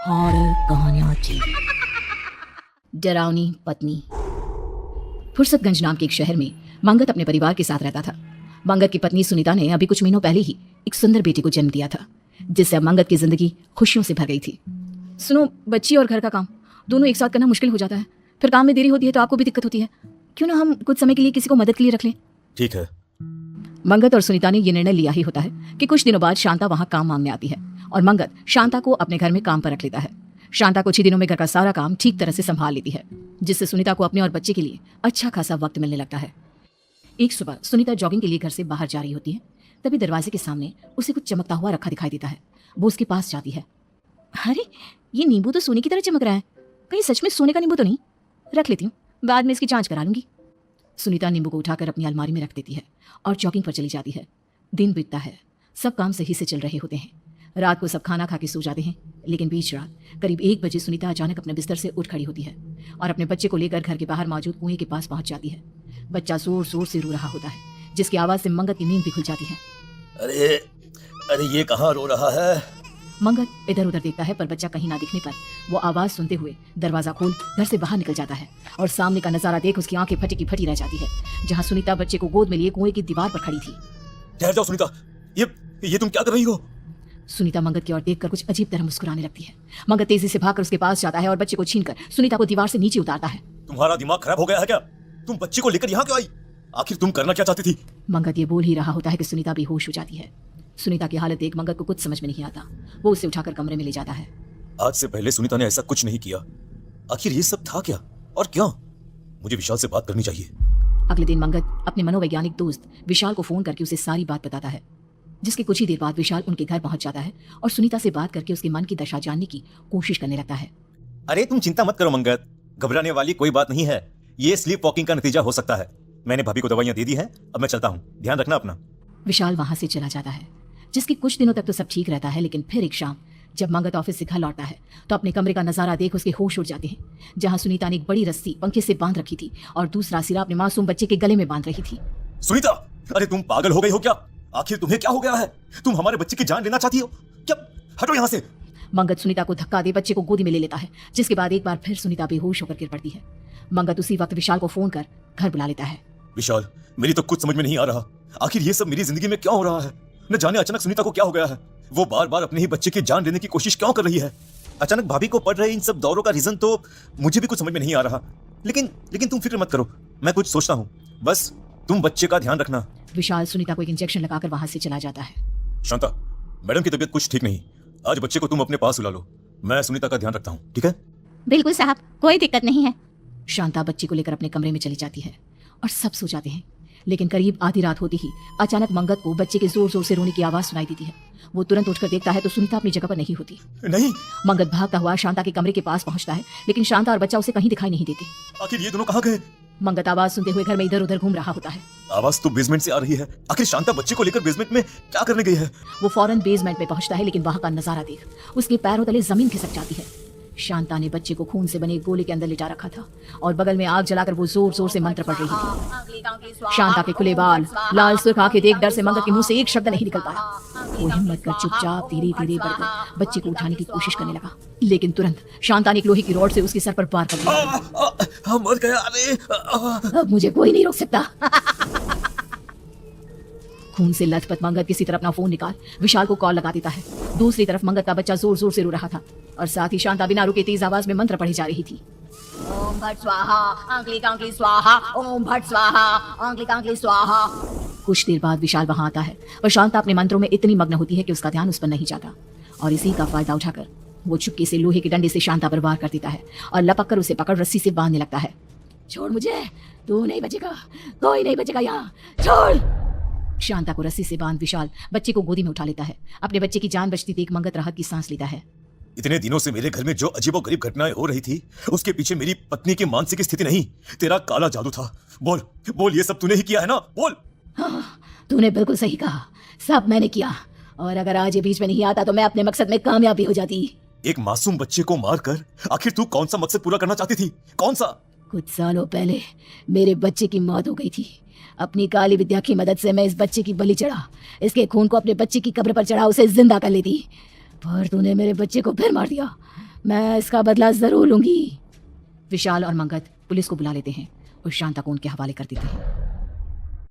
Horror कहानियां TV. डरावनी पत्नी। फुर्सतगंज नाम के एक शहर में मंगत अपने परिवार के साथ रहता था। मंगत की पत्नी सुनीता ने अभी कुछ महीनों पहले ही एक सुंदर बेटी को जन्म दिया था, जिससे अब मंगत की जिंदगी खुशियों से भर गई थी। सुनो, बच्ची और घर का काम दोनों एक साथ करना मुश्किल हो जाता है। फिर काम में देरी होती है तो आपको भी दिक्कत होती है। क्यों ना हम कुछ समय के लिए किसी को मदद के लिए रख लें? ठीक है। मंगत और सुनीता ने यह निर्णय लिया ही होता है कि कुछ दिनों बाद शांता वहां काम मांगने आती है और मंगत शांता को अपने घर में काम पर रख लेता है। शांता कुछ ही दिनों में घर का सारा काम ठीक तरह से संभाल लेती है, जिससे सुनीता को अपने और बच्चे के लिए अच्छा खासा वक्त मिलने लगता है। एक सुबह सुनीता जॉगिंग के लिए घर से बाहर जा रही होती है, तभी दरवाजे के सामने उसे कुछ चमकता हुआ रखा दिखाई देता है। वो उसके पास जाती है। अरे, ये नींबू तो सोने की तरह चमक रहा है। कहीं सच में सोने का नींबू तो नहीं? रख लेती हूँ, बाद में इसकी जांच करा लूंगी। सुनीता नींबू को उठाकर अपनी अलमारी में रख देती है और जॉगिंग पर चली जाती है। दिन बीतता है, सब काम सही से चल रहे होते हैं। रात को सब खाना खा के सो जाते हैं, लेकिन बीच रात करीब 1 बजे सुनीता अचानक अपने बिस्तर से उठ खड़ी होती है और अपने बच्चे को लेकर घर के बाहर मौजूद कुएं के पास पहुंच जाती है। बच्चा जोर जोर से रो रहा होता है, जिसकी आवाज से मंगत की नींद भी खुल जाती है। अरे अरे, ये कहाँ रो रहा है? मंगत इधर उधर देखता है, पर बच्चा कहीं ना दिखने पर वो आवाज सुनते हुए दरवाजा खोल घर से बाहर निकल जाता है और सामने का नजारा देख उसकी आंखें फटी की फटी रह जाती है, जहां सुनीता बच्चे को गोद में लिए कुएं की दीवार पर खड़ी थी। ठहर जाओ सुनीता, ये तुम क्या कर रही हो? सुनीता मंगत की ओर देखकर कुछ अजीब तरह मुस्कुराने लगती है। मंगत तेजी से भागकर उसके पास जाता है और बच्चे को छीनकर सुनीता को दीवार से नीचे उतारता है। तुम्हारा दिमाग खराब हो गया है क्या? तुम बच्ची को लेकर यहाँ क्यों आई? आखिर तुम करना क्या चाहती थी? मंगत ये बोल ही रहा होता है कि सुनीता बेहोश हो जाती है। सुनीता की हालत देख मंगत को कुछ समझ में नहीं आता। वो उसे उठाकर कमरे में ले जाता है। आज से पहले सुनीता ने ऐसा कुछ नहीं किया। आखिर ये सब था क्या और क्यों? मुझे विशाल से बात करनी चाहिए। अगले दिन मंगत अपने मनोवैज्ञानिक दोस्त विशाल को फोन करके उसे सारी बात बताता है, जिसके कुछ ही देर बाद विशाल उनके घर पहुंच जाता है और सुनीता से बात करके उसके मन की दशा जानने की कोशिश करने लगता है। अरे तुम चिंता मत करो मंगत, घबराने वाली कोई बात नहीं है। ये स्लीप वॉकिंग का नतीजा हो सकता है। मैंने भाभी को दवाइयां दे दी हैं, अब मैं चलता हूँ, ध्यान रखना अपना। विशाल वहां से चला जाता है, जिसके कुछ दिनों तक तो सब ठीक रहता है, लेकिन फिर एक शाम जब मंगत ऑफिस से घर लौटता है तो अपने कमरे का नजारा देख उसके होश उड़ जाते हैं, जहां सुनीता ने एक बड़ी रस्सी पंखे से बांध रखी थी और दूसरा सिरा अपने मासूम बच्चे के गले में बांध रही थी। सुनीता, अरे तुम पागल हो गई हो क्या? आखिर तुम्हें क्या हो गया है? तुम हमारे बच्चे की जान लेना चाहती हो क्या? हटो यहाँ से। मंगत सुनीता को धक्का दे बच्चे को गोदी में ले लेता है, जिसके बाद एक बार फिर सुनीता बेहोश होकर गिर पड़ती है। मंगत उसी वक्त विशाल को फोन कर घर बुला लेता है। विशाल, मेरी तो कुछ समझ में नहीं आ रहा। आखिर ये सब मेरी जिंदगी में क्यों हो रहा है? न जाने अचानक सुनीता को क्या हो गया है। वो बार बार अपने ही बच्चे की जान लेने की कोशिश क्यों कर रही है? अचानक भाभी को पड़ रहे इन सब दौरों का रीजन तो मुझे भी कुछ समझ में नहीं आ रहा। लेकिन तुम फिक्र मत करो, मैं कुछ सोचता हूँ। बस तुम बच्चे का ध्यान रखना। विशाल सुनीता को एक इंजेक्शन लगाकर वहां से चला जाता है। शांता, मैडम की तबीयत कुछ ठीक नहीं। आज बच्चे को तुम अपने पास बुला लो, मैं सुनीता का ध्यान रखता हूँ, ठीक है? बिल्कुल साहब, कोई दिक्कत नहीं है। शांता बच्ची को लेकर अपने कमरे में चली जाती है और सब सो जाते हैं, लेकिन करीब आधी रात होती ही अचानक मंगत को बच्चे के जोर जोर से रोने की आवाज सुनाई देती है। वो तुरंत उठकर देखता है तो सुनीता अपनी जगह पर नहीं होती। नहीं। मंगत भागता हुआ शांता के कमरे के पास पहुंचता है, लेकिन शांता और बच्चा उसे कहीं दिखाई नहीं देते। आखिर ये दोनों कहाँ गए? मंगत आवाज सुनते हुए घर में इधर उधर घूम रहा होता है। आवाज तो बेसमेंट से आ रही है। आखिर शांता बच्चे को लेकर बेसमेंट में क्या करने गई है? वो फौरन बेसमेंट में पहुंचता है, लेकिन वहां का नजारा देख उसके पैरों तले जमीन खिसक जाती है। शांता ने बच्चे को खून से बने एक गोले के अंदर लिटा रखा था और बगल में आग जलाकर वो जोर जोर से मंत्र पढ़ रही थी। शांता के खुले बाल, लाल सुर्ख आंखें देख डर से मंगत के मुंह से एक शब्द नहीं निकल पाया। वो हिम्मत कर चुपचाप धीरे धीरे बढ़कर बच्चे को उठाने की कोशिश करने लगा, लेकिन तुरंत शांता ने एक लोहे की रॉड से उसके सर पर वार कर दिया। मर गया। अरे अब मुझे कोई नहीं रोक सकता। खून से लथपथ मंगत किसी तरह अपना फोन निकाल विशाल को कॉल लगा देता है। दूसरी तरफ मंगत का बच्चा जोर जोर से रो रहा था और साथ ही शांता बिना रुके तेज आवाज में मंत्र पढ़ी जा रही थी। ओम भट स्वाहा, अंकली कांकली स्वाहा, ओम भट स्वाहा, अंकली कांकली स्वाहा। कुछ देर बाद विशाल वहां आता है, पर शांता अपने मंत्रों में इतनी मग्न होती है कि उसका ध्यान उस पर नहीं जाता और इसी का फायदा उठाकर वो चुपके से लोहे के डंडे से शांता पर वार कर देता है और लपक कर उसे पकड़ रस्सी से बांधने लगता है। छोड़ मुझे, तू नहीं बचेगा, कोई नहीं बचेगा यहाँ, छोड़। शांता को रस्सी से बांध विशाल बच्चे को गोदी में उठा लेता है। अपने बच्चे की जान बचती देख मंगत राहत की सांस लेता है। इतने दिनों से मेरे घर में जो अजीबोगरीब घटनाएं हो रही थी, उसके पीछे मेरी पत्नी की मानसिक स्थिति नहीं, तेरा काला जादू था। बोल बोल, ये सब तूने ही किया है ना? बोल। हाँ, तूने बिल्कुल सही कहा, सब मैंने किया, और अगर आज ये बीच में नहीं आता तो मैं अपने मकसद में कामयाबी हो जाती। एक मासूम बच्चे को मारकर आखिर तू कौन सा मकसद पूरा करना चाहती थी? कौन सा? कुछ सालों पहले मेरे बच्चे की मौत हो गई थी। अपनी काली विद्या की मदद से मैं इस बच्चे की बलि चढ़ा, इसके खून को अपने बच्चे की कब्र पर चढ़ा उसे जिंदा कर लेती, पर तूने मेरे बच्चे को फिर मार दिया। मैं इसका बदला जरूर लूंगी। विशाल और मंगत पुलिस को बुला लेते हैं और शांता को उनके हवाले कर देते हैं।